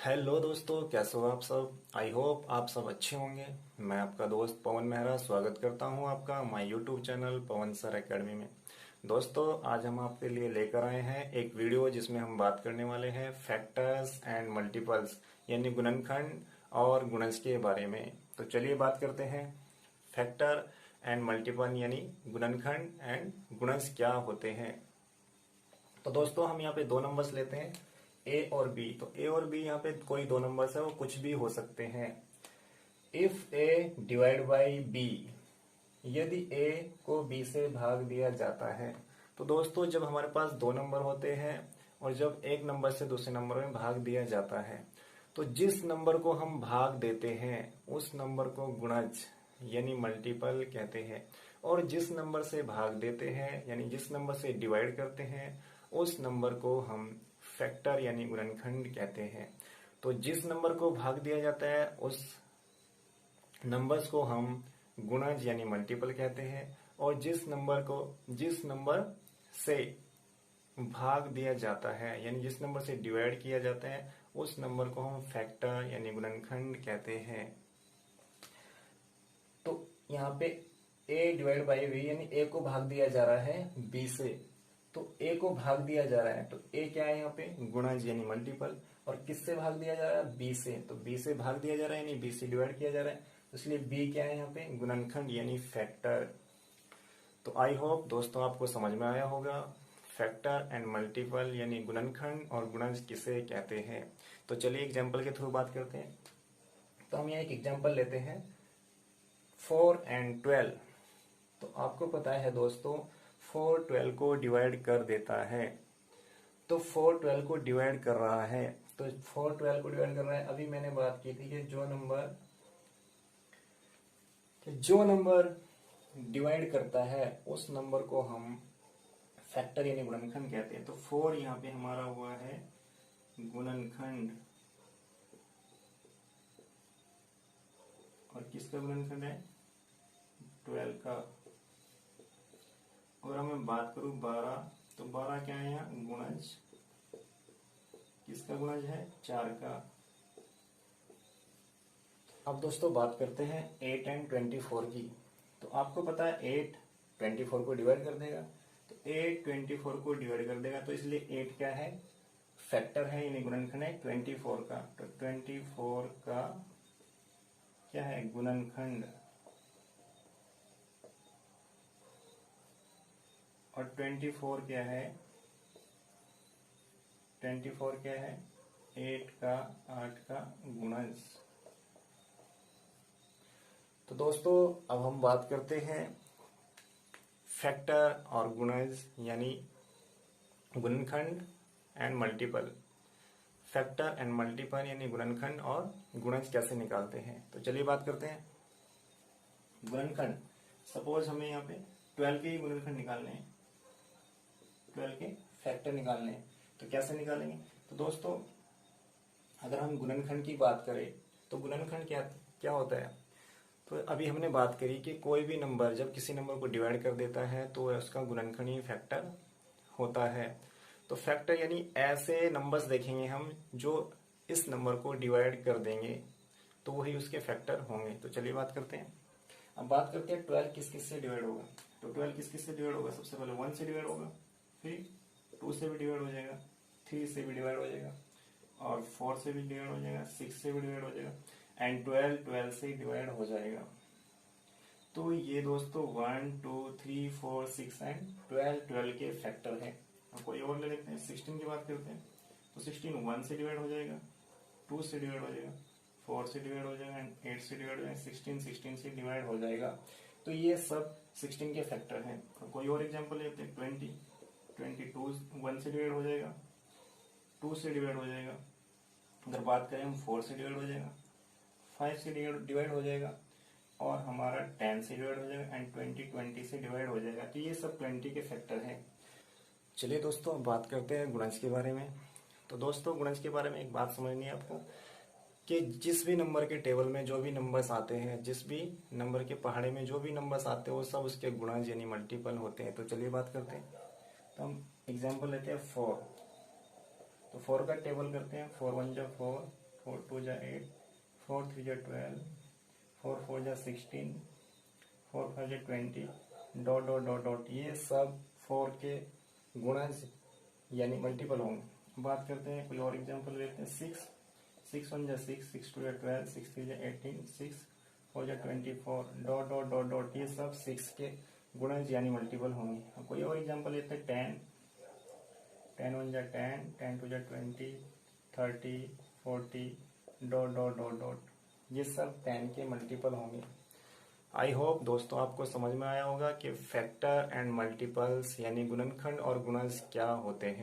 Hello दोस्तों, कैसे हो आप सब। आई होप आप सब अच्छे होंगे। मैं आपका दोस्त पवन मेहरा स्वागत करता हूं आपका my YouTube channel Pawan sir academy में। दोस्तों, आज हम आपके लिए लेकर आए हैं एक वीडियो जिसमें हम बात करने वाले हैं फैक्टर्स एंड मल्टीपल्स यानी गुणनखंड और गुणज के बारे में। तो चलिए बात करते हैं। फैक्टर एंड मल्टीपल यानी गुणनखंड एंड गुणज क्या होते हैं। तो दोस्तों, हम यहाँ पे दो नंबर्स लेते हैं, ए और बी। तो ए और बी यहाँ पे कोई दो नंबर्स है, वो कुछ भी हो सकते हैं। If A divide by B, यदि ए को बी से भाग दिया जाता है। तो दोस्तों, जब हमारे पास दो नंबर होते हैं और जब एक नंबर से दूसरे नंबर में भाग दिया जाता है, तो जिस नंबर को हम भाग देते हैं उस नंबर को गुणज यानी मल्टीपल कहते हैं, और जिस नंबर से भाग देते हैं यानी जिस नंबर से डिवाइड करते हैं उस नंबर को हम फैक्टर यानी गुणनखंड कहते हैं। तो जिस नंबर को भाग दिया जाता है उस नंबर्स को हम गुणज यानी मल्टीपल कहते हैं, और जिस नंबर से भाग दिया जाता है यानी जिस नंबर से डिवाइड किया जाता है उस नंबर को हम फैक्टर यानी गुणनखंड कहते हैं। तो यहाँ पे a डिवाइड बाई बी यानी a को भाग दिया जा रहा है b से। तो a को भाग दिया जा रहा है तो a क्या है यहाँ पे गुणज यानी मल्टीपल, और किससे भाग दिया जा रहा है b से। तो b से भाग दिया जा रहा है यानी b से डिवाइड किया जा रहा है, तो इसलिए b क्या है यहाँ पे गुणनखंड यानी फैक्टर। तो आई होप दोस्तों आपको समझ में आया होगा फैक्टर एंड मल्टीपल यानी गुणनखंड और गुणज किसे कहते हैं। तो चलिए एग्जाम्पल के थ्रू बात करते हैं। तो हम यहाँ एक एग्जाम्पल लेते हैं 4 एंड 12। तो आपको पता है दोस्तों 4 12 को डिवाइड कर देता है। तो 4 12 को डिवाइड कर रहा है, तो 4 12 को डिवाइड कर रहा है। अभी मैंने बात की थी कि जो नंबर डिवाइड करता है उस नंबर को हम फैक्टर यानी गुणनखंड कहते हैं। तो 4 यहाँ पे हमारा हुआ है गुणनखंड, और किसका गुणनखंड है 12 का। और मैं बात करूं 12, तो 12 क्या है यहाँ गुणज, किसका गुणज है 4 का। अब दोस्तों बात करते हैं 8 एंड 24 की। तो आपको पता है 8 24 को डिवाइड कर देगा, तो 8 24 को डिवाइड कर देगा, तो इसलिए 8 क्या है फैक्टर है यानी गुणनखंड है 24 का। तो 24 का क्या है गुणनखंड, और 24 क्या है 8 का 8 का गुणज। तो दोस्तों अब हम बात करते हैं फैक्टर और गुणज यानी गुणनखंड and multiple. Factor and multiple यानी गुणनखंड और गुणज कैसे निकालते हैं। तो चलिए बात करते हैं गुणनखंड। सपोज हमें यहाँ पे 12 के ही गुणनखंड निकालने हैं, 12 के फैक्टर निकालने हैं। तो कैसे निकालेंगे। तो दोस्तों अगर हम गुणनखंड की बात करें तो गुणनखंड क्या होता है। तो अभी हमने बात करी कि कोई भी नंबर जब किसी नंबर को डिवाइड कर देता है तो उसका गुणनखंड ही फैक्टर होता है। तो फैक्टर यानी ऐसे नंबर्स देखेंगे हम जो इस नंबर को डिवाइड कर देंगे तो वही उसके फैक्टर होंगे। तो चलिए बात करते हैं। अब बात करते हैं 12 किस किस से डिवाइड होगा। तो 12 किस किस से डिवाइड होगा, सबसे पहले 1 से डिवाइड होगा, फिर 2 से भी डिवाइड हो जाएगा, 3 से भी डिवाइड हो जाएगा, और 4 से भी डिवाइड हो जाएगा, 6 से भी डिवाइड हो जाएगा, एंड 12 से डिवाइड हो जाएगा। तो ये दोस्तों 1 2 3 4 6 एंड 12 के फैक्टर है। अब कोई और ले लेते हैं, 16 की बात करते हैं। तो 16 1 से डिवाइड हो जाएगा, 2 से डिवाइड हो जाएगा, 4 से डिवाइड हो जाएगा, एंड 8 से डिवाइड हो जाएगा, 16 से डिवाइड हो जाएगा। तो ये सब 16 के फैक्टर हैं। तो कोई और एग्जाम्पल लेते हैं 22 1 से डिवाइड हो जाएगा, 2 से डिवाइड हो जाएगा, अगर बात करें हम 4 से डिवाइड हो जाएगा, 5 से डिवाइड हो जाएगा, और हमारा 10 से डिवाइड हो जाएगा, एंड 20 से डिवाइड हो जाएगा। तो ये सब 20 के फैक्टर हैं। चलिए दोस्तों अब बात करते हैं गुणज के बारे में। तो दोस्तों गुणज के बारे में एक बात समझनी है आपको कि जिस भी नंबर के टेबल में जो भी नंबर्स आते हैं, जिस भी नंबर के पहाड़े में जो भी नंबर्स आते हैं वो सब उसके गुणज यानी मल्टीपल होते हैं। तो चलिए बात करते हैं। तो हम एग्जाम्पल लेते हैं 4। तो 4 का टेबल करते हैं, 4 1 जा 4, 4 2 जा 8, 4 3 जा 12, 4 4 जा 16, 4 5 जा 20, डॉट डॉट डॉट डॉट, ये सब 4 के गुणज यानी मल्टीपल होंगे। बात करते हैं कोई और एग्जांपल लेते हैं। 6 6 1 जा 6, 6 2 जा 12, 6 3 जा 18, 6 4 जा 24, डॉट डॉट डॉट डॉट, ये सब 6 के गुणज यानी मल्टीपल होंगे। कोई और एग्जांपल लेते हैं। 10 10 1 जा 10, 10 2 जा 20, 30 40, डॉट डॉट डॉट डॉट, ये सब 10 के मल्टीपल होंगे। आई होप दोस्तों आपको समझ में आया होगा कि फैक्टर एंड मल्टीपल्स यानी गुणनखंड और गुणज क्या होते हैं।